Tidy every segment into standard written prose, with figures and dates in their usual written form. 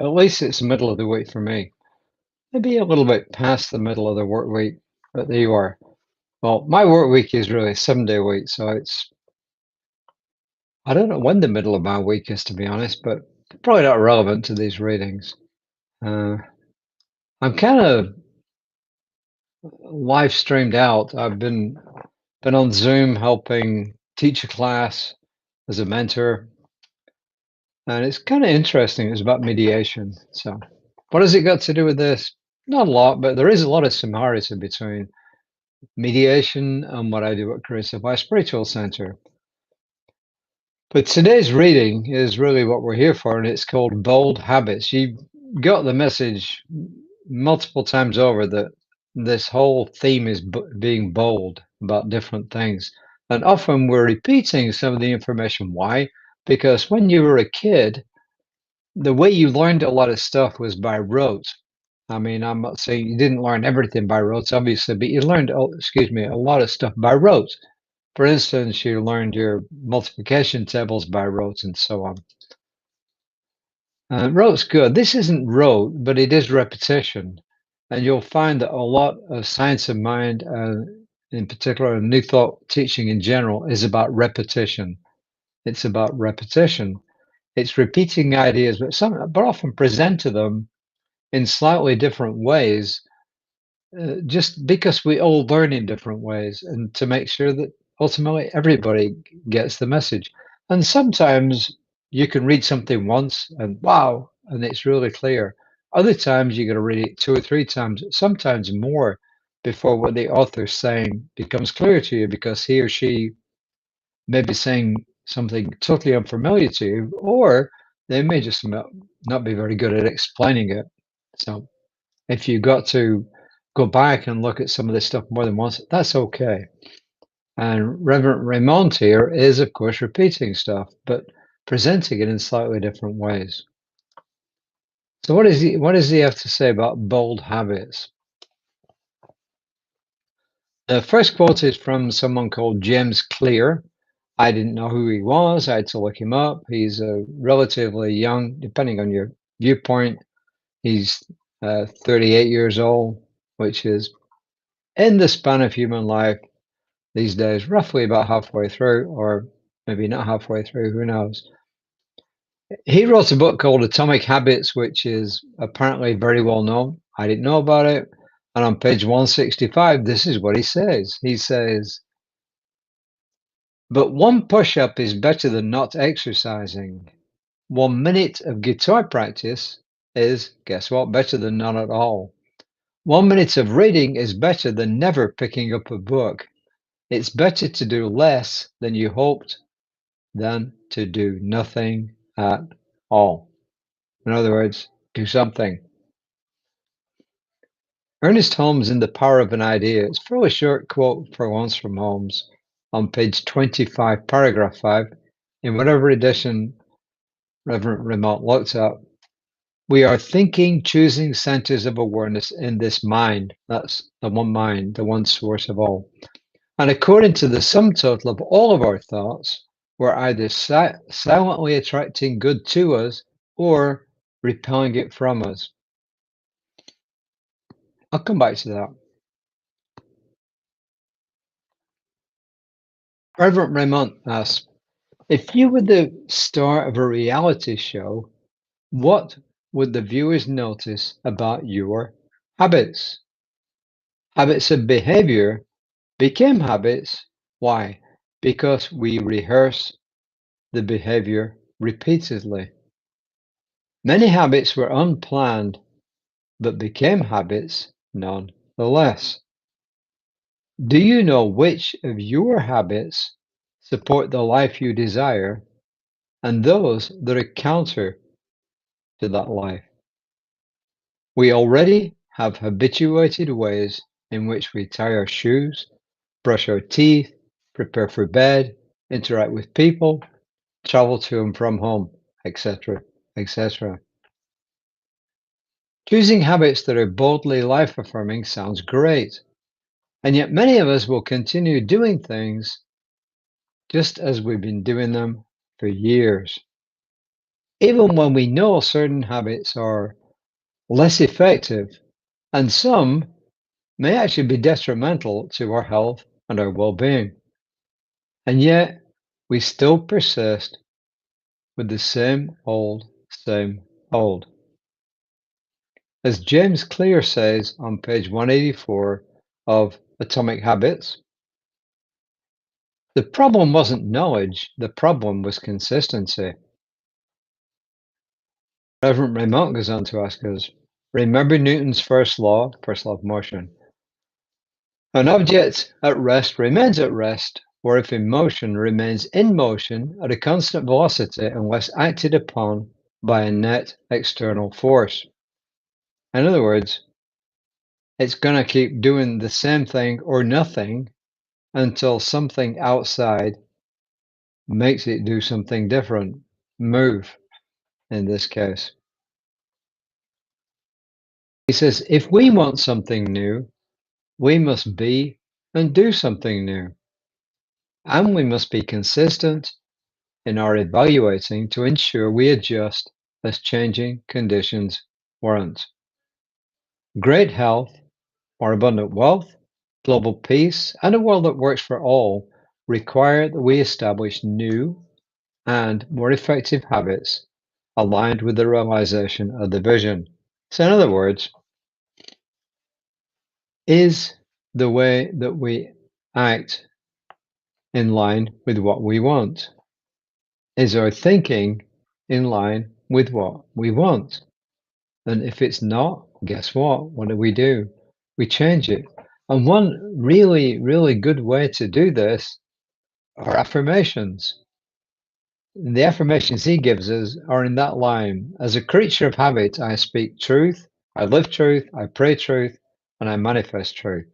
At least it's the middle of the week for me. Maybe a little bit past the middle of the work week, but there you are. Well, my work week is really a 7-day week, so I don't know when the middle of my week is, to be honest, but probably not relevant to these readings. Uh, I'm kind of live streamed out. I've been on Zoom helping teach a class as a mentor, and it's kind of interesting. It's about mediation. So, what has it got to do with this? Not a lot, but there is a lot of similarity between mediation and what I do at Career Supply Spiritual Center. But today's reading is really what we're here for, and it's called Bold Habits. You got the message multiple times over that this whole theme is being bold about different things. And often we're repeating some of the information. Why? Because when you were a kid, the way you learned a lot of stuff was by rote. I mean, I'm not saying you didn't learn everything by rote, obviously, but you learned, a lot of stuff by rote. For instance, you learned your multiplication tables by rote and so on. Rote's good. This isn't rote, but it is repetition. And you'll find that a lot of science of mind, in particular, and New Thought teaching in general, is about repetition. It's about repetition. It's repeating ideas, but often present to them in slightly different ways, just because we all learn in different ways, and to make sure that ultimately everybody gets the message. And sometimes you can read something once and wow, and it's really clear. Other times you got to read it 2 or 3 times, sometimes more, before what the author's saying becomes clear to you, because he or she may be saying something totally unfamiliar to you, or they may just not be very good at explaining it. So if you got to go back and look at some of this stuff more than once, that's okay. And Reverend Raymond here is, of course, repeating stuff, but presenting it in slightly different ways. So what does he have to say about bold habits? The first quote is from someone called James Clear. I didn't know who he was. I had to look him up. He's a relatively young, depending on your viewpoint, he's 38 years old, which is in the span of human life these days, roughly about halfway through, or maybe not halfway through, who knows. He wrote a book called Atomic Habits, which is apparently very well known. I didn't know about it. And on page 165, this is what he says. He says, but one push-up is better than not exercising. 1 minute of guitar practice is, guess what, better than none at all. 1 minute of reading is better than never picking up a book. It's better to do less than you hoped than to do nothing at all. In other words, do something. Ernest Holmes in The Power of an Idea. It's a fairly short quote for once from Holmes on page 25, paragraph 5, in whatever edition Reverend Remote looked up. We are thinking, choosing centers of awareness in this mind. That's the one mind, the one source of all. And according to the sum total of all of our thoughts, we're either silently attracting good to us or repelling it from us. I'll come back to that. Reverend Raymond asks, if you were the star of a reality show, what would the viewers notice about your habits? Habits of behavior became habits. Why? Because we rehearse the behavior repeatedly. Many habits were unplanned, but became habits nonetheless. Do you know which of your habits support the life you desire and those that are counter to that life? We already have habituated ways in which we tie our shoes, brush our teeth, prepare for bed, interact with people, travel to and from home, etc., etc. Choosing habits that are boldly life-affirming sounds great, and yet many of us will continue doing things just as we've been doing them for years. even when we know certain habits are less effective, and some may actually be detrimental to our health and our well-being. And yet, we still persist with the same old. As James Clear says on page 184 of Atomic Habits, the problem wasn't knowledge, the problem was consistency. Reverend Raymond goes on to ask us, remember Newton's first law of motion. An object at rest remains at rest, or if in motion, remains in motion at a constant velocity unless acted upon by a net external force. In other words, it's going to keep doing the same thing or nothing until something outside makes it do something different, move in this case. He says, if we want something new, we must be and do something new. And we must be consistent in our evaluating to ensure we adjust as changing conditions warrant. Great health, more abundant wealth, global peace, and a world that works for all require that we establish new and more effective habits aligned with the realization of the vision. So, in other words, is the way that we act in line with what we want? Is our thinking in line with what we want? And if it's not, guess what? What do? We change it. And one really, really good way to do this are affirmations. The affirmations he gives us are in that line. As a creature of habit, I speak truth, I live truth, I pray truth, and I manifest truth.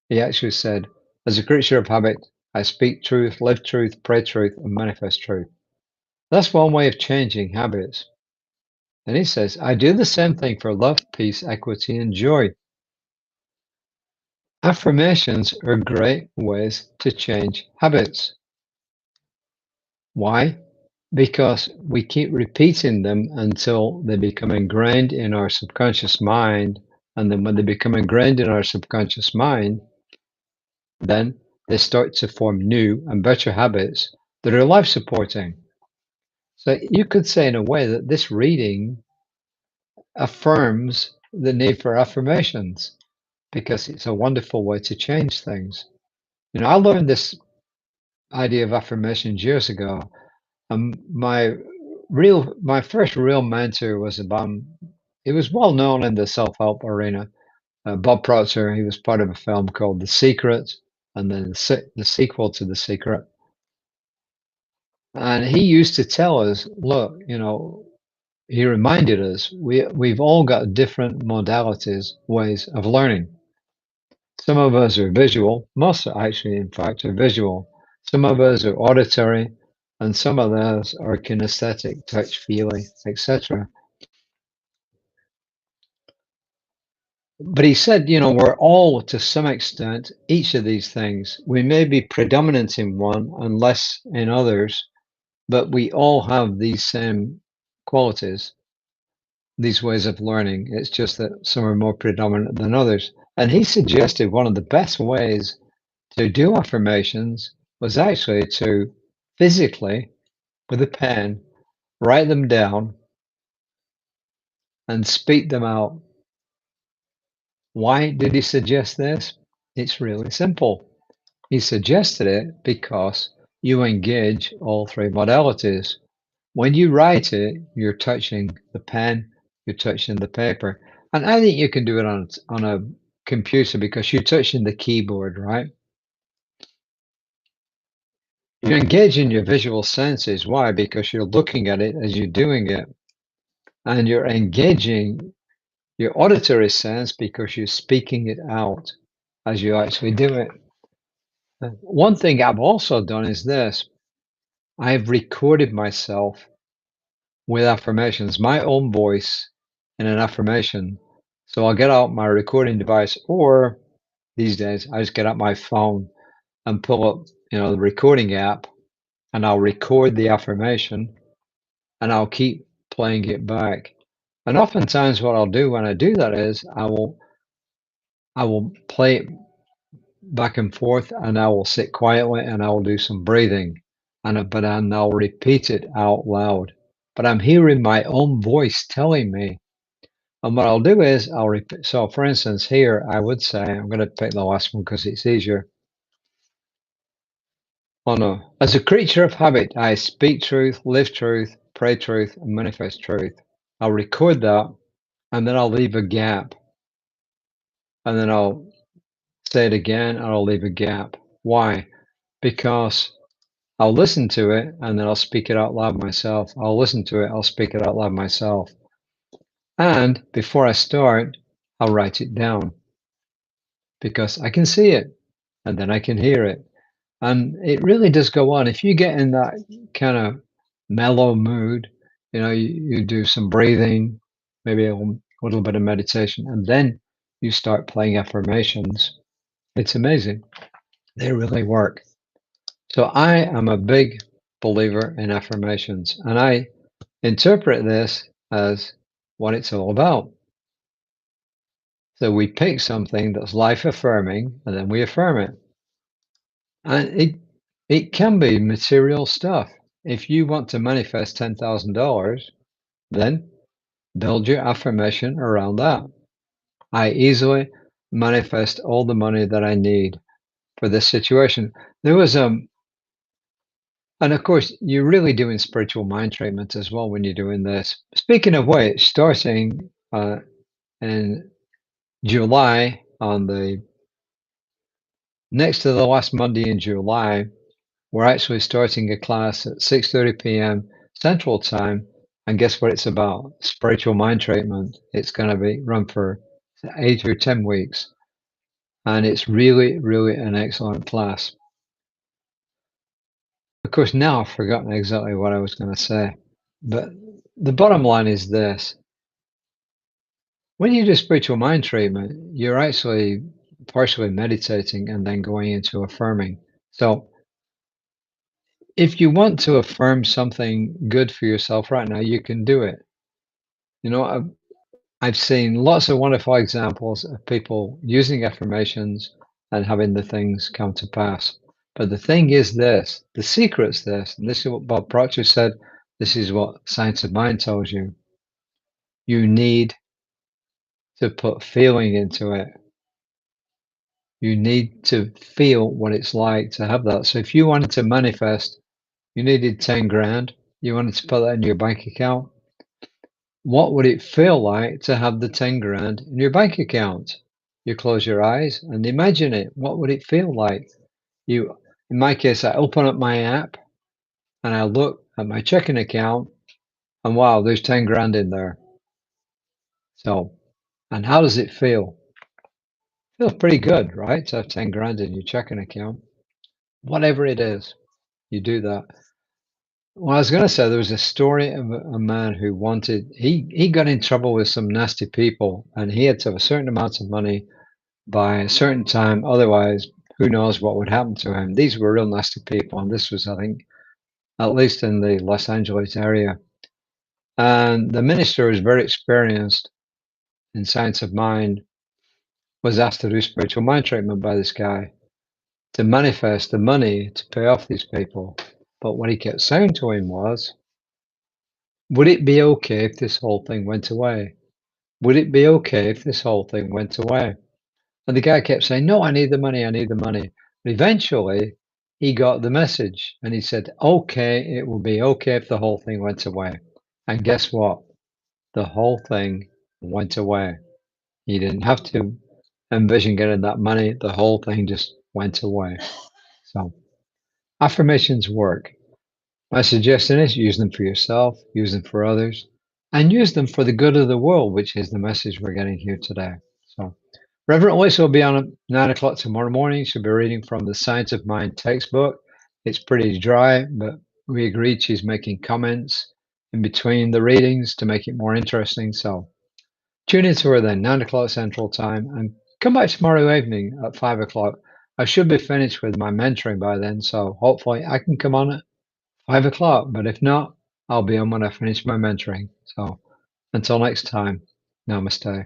He actually said, as a creature of habit, I speak truth, live truth, pray truth, and manifest truth. That's one way of changing habits. And he says, I do the same thing for love, peace, equity, and joy. Affirmations are great ways to change habits. Why? Because we keep repeating them until they become ingrained in our subconscious mind. And then when they become ingrained in our subconscious mind, then they start to form new and better habits that are life supporting. So you could say, in a way, that this reading affirms the need for affirmations because it's a wonderful way to change things. I learned this idea of affirmations years ago. My first real mentor was he was well known in the self-help arena. Bob Proctor. He was part of a film called The Secret, and then the sequel to The Secret. And he used to tell us, look, he reminded us we've all got different modalities, ways of learning. Some of us are visual, most actually, in fact, are visual. Some of us are auditory, and some of us are kinesthetic, touch, feeling, etc. But he said, we're all to some extent each of these things. We may be predominant in one and less in others, but we all have these same qualities, these ways of learning. It's just that some are more predominant than others. And he suggested one of the best ways to do affirmations was actually to physically, with a pen, write them down and speak them out. Why did he suggest this? It's really simple. He suggested it because you engage all three modalities. When you write it, you're touching the pen, you're touching the paper. And I think you can do it on a computer because you're touching the keyboard, right? You're engaging your visual senses. Why? Because you're looking at it as you're doing it. And you're engaging your auditory sense because you're speaking it out as you actually do it. One thing I've also done is this. I've recorded myself with affirmations, my own voice in an affirmation. So I'll get out my recording device, or these days I just get out my phone and pull up, the recording app, and I'll record the affirmation. and I'll keep playing it back. And oftentimes what I'll do when I do that is I will play it back and forth, and I will sit quietly and I will do some breathing, and I'll repeat it out loud. But I'm hearing my own voice telling me. And what I'll do is I'll repeat. So, for instance, here I would say, I'm going to pick the last one because it's easier. Oh no. As a creature of habit, I speak truth, live truth, pray truth, and manifest truth. I'll record that and then I'll leave a gap. And then I'll say it again and I'll leave a gap. Why? Because I'll listen to it and then I'll speak it out loud myself. I'll listen to it, I'll speak it out loud myself. And before I start, I'll write it down because I can see it and then I can hear it. And it really does go on. If you get in that kind of mellow mood, you do some breathing, maybe a little bit of meditation, and then you start playing affirmations. It's amazing. They really work. So I am a big believer in affirmations, and I interpret this as what it's all about. So we pick something that's life affirming, and then we affirm it. And it can be material stuff. If you want to manifest $10,000, then build your affirmation around that. I easily manifest all the money that I need for this situation. There was and of course, you're really doing spiritual mind treatment as well when you're doing this. Speaking of which, starting in July, on the next to the last Monday in July, we're actually starting a class at 6:30 p.m. Central Time, and guess what it's about? Spiritual mind treatment. It's going to be run for 8 or 10 weeks, and it's really, really an excellent class. Of course, now I've forgotten exactly what I was going to say, but the bottom line is this: when you do spiritual mind treatment, you're actually partially meditating and then going into affirming. So if you want to affirm something good for yourself right now, you can do it. You know, I've seen lots of wonderful examples of people using affirmations and having the things come to pass. But the thing is this, the secret's this, and this is what Bob Proctor said, this is what Science of Mind tells you. You need to put feeling into it. You need to feel what it's like to have that. So if you wanted to manifest, you needed 10 grand, you wanted to put that in your bank account, what would it feel like to have the 10 grand in your bank account? You close your eyes and imagine it. What would it feel like? In my case, I open up my app and I look at my checking account and wow, there's 10 grand in there. So, and how does it feel? Feels pretty good, right? To have 10 grand in your checking account. Whatever it is, you do that. Well, I was going to say there was a story of a man who he got in trouble with some nasty people and he had to have a certain amount of money by a certain time. Otherwise, who knows what would happen to him. These were real nasty people. And this was, I think, at least in the Los Angeles area. And the minister was very experienced in science of mind, was asked to do spiritual mind treatment by this guy to manifest the money to pay off these people. But what he kept saying to him was, would it be okay if this whole thing went away? Would it be okay if this whole thing went away? And the guy kept saying, no, I need the money. I need the money. But eventually he got the message and he said, okay, it will be okay if the whole thing went away. And guess what? The whole thing went away. He didn't have to envision getting that money. The whole thing just went away. So affirmations work. My suggestion is use them for yourself, use them for others, and use them for the good of the world, which is the message we're getting here today. So Reverend Lisa will be on at 9 o'clock tomorrow morning. She'll be reading from the Science of Mind textbook. It's pretty dry, but we agreed she's making comments in between the readings to make it more interesting. So tune in to her then, 9 o'clock Central Time, and come back tomorrow evening at 5 o'clock. I should be finished with my mentoring by then, so hopefully I can come on at 5 o'clock. But if not, I'll be on when I finish my mentoring. So until next time, namaste.